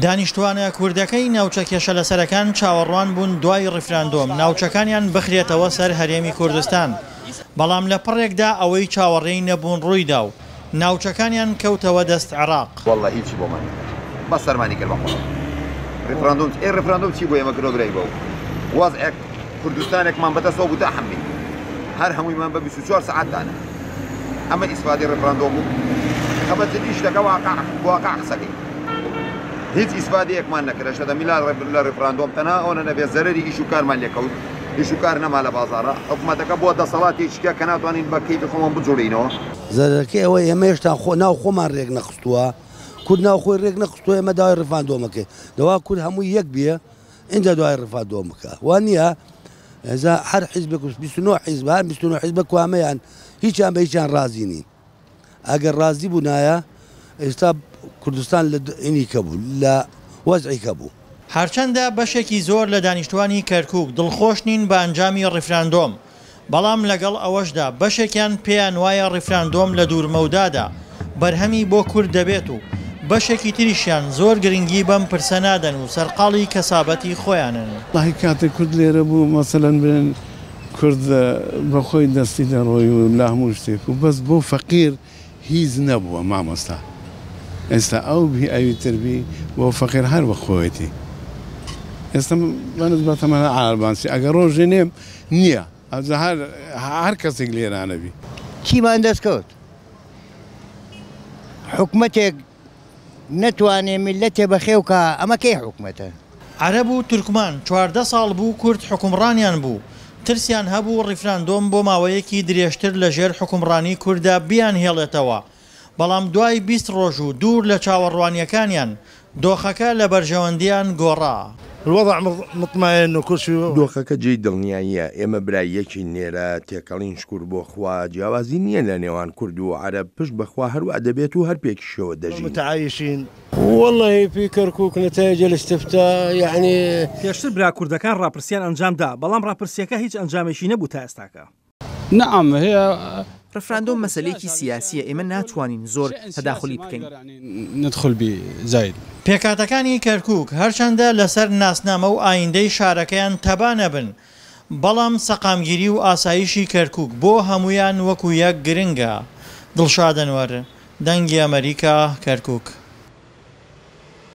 دانیشتوانە کوردەکەی ناوچە کێشە لەسەرەکان چاوەڕوان بوون دوای ڕیفراندۆم ناوچەکانیان بخرێتەوە سەر هەرێمی کوردستان، بەڵام لە پڕێکدا ئەوەی چاوەڕێی نەبوون ڕوویدا و ناوچەکانیان کەوتەوە دەست عێراق. والله هیچی بۆ من بەس سەرمانی کرد بەخۆ ڕیفراندۆم چی بۆ ئێمە کرۆگرەی بۆ وەزعێک کوردستانێکمان بەدەستەوە بوو داحەمبی هەر هەموویمان بە 24 ساعت دانە ئەمە ئیسفادی ڕیفراندۆم بوو خەبەتی شتەکە واقع قسەکەی هیچ ئیسفادەیەکمان نەکرد شەدە میلار لە ڕیفراندۆم تەنها ئەوە نەبێ زەرەری ئیش و کارمان لێکەوت ئیش و کار نەما لە بازاڕە حکوومەتەکە بۆ دەسەڵاتێکیکە کە ناتوانین بە کەیفی خۆمان بجوڵینەوە زەرەکەی ئەوە ئێمە هێشتا ناو خۆمان ڕێک نەخستووە کورد ناو خۆی ڕێک نەخستووە ئێمە داوای ڕیفراندۆمەکەی دەوا کورد هەمووی یەک بێ اینجا دوای ڕیفراندۆم بکە وان نییە هەر حیزبێک 29 حیزب هەر 29 حیزبە کوامەیان هیچیان بە هیچیان رازی نین ئەگەر رازی بوونایە ئێستا کوردستان لە ئینی کەبوو لە وەزعی کەبوو. هەرچەندە بەشێکی زۆر لە دانیشتوانی کەرکووک دڵخۆش نین بە ئەنجامی ڕیفراندۆم، بەڵام لەگەڵ ئەوەشدا بەشێکیان پێیان وایە ڕیفراندۆم لە دوورمەودادا بەرهەمی بۆ کورد دەبێت و بەشێکی تریشیان زۆر گرنگی بەم پرسە نادەن و سەرقاڵی کەسابەتی خۆیانن. وڵاهی کاتێک کورد لێرە بوو مەسەلەن بێن کورد بەخۆی دەستی دەڕۆی و لە هەموو شتێک و بەس بۆ فەقیر هیچ نەبووە مامۆستا ئێستا ئەو بی ئەوی تربی بۆ فەقیر هەر بە خۆیەتی ئێستا بەنسبەتەمەە عالبانسی ئەگەر ڕۆژێ نێم نییە هەر کەسێک لێرانەبی چیمان دەستکەوت حکومەتێک نەتوانێ میلەتێ بەخێوکە ئەمە کەی حکومەتە عەرەب و تورکمان 14 ساڵ بوو کورد حکومڕانیان بوو ترسیان هەبوو ڕیفراندۆم بۆ ماوەیەکی درێژتر لەژێر حکومڕانی کووردا بیان هێڵێتەوە، بەڵام دوای 20 ڕۆژ و دوور لە چاوەڕوانیەکانیان دۆخەکە لە بەرژەوەندیان گۆڕا. الوضع مطمئن وكل شيء دۆخەکە جێی دڵنیاییە ئێمە برایەکی نێرە تێکەڵین شکور بۆ خوا جیاوازی نییە لە نێوان کورد و عەرەب پشت بەخوا هەروە دەبێت و هەر پێکیشەوە دەژین متعايشين. والله في كركوك نتائج الاستفتاء يعني پێشتر برا کوردەکان ڕاپرسیان ئەنجامدا بەڵام ڕاپرسیەکە هیچ ئەنجامێکی نەبوو تا ئێستاکە. نعم هي ڕفراندۆم مەسەلەیەکی سیاسیە ئێمە ناتوانین زۆر تەداخلی بکەین ندخل بزاید. پێکاتەکانی کەرکووک هەرچەندە لەسەر ناسنامە و ئایندەی شارەکەیان تەبانە بن، بەڵام سەقامگیری و ئاسایشی کەرکووک بۆ هەمویان وەکو یەک گرنگە. دڵشاد ئەنوەر، دەنگی ئەمریکا، کەرکووک.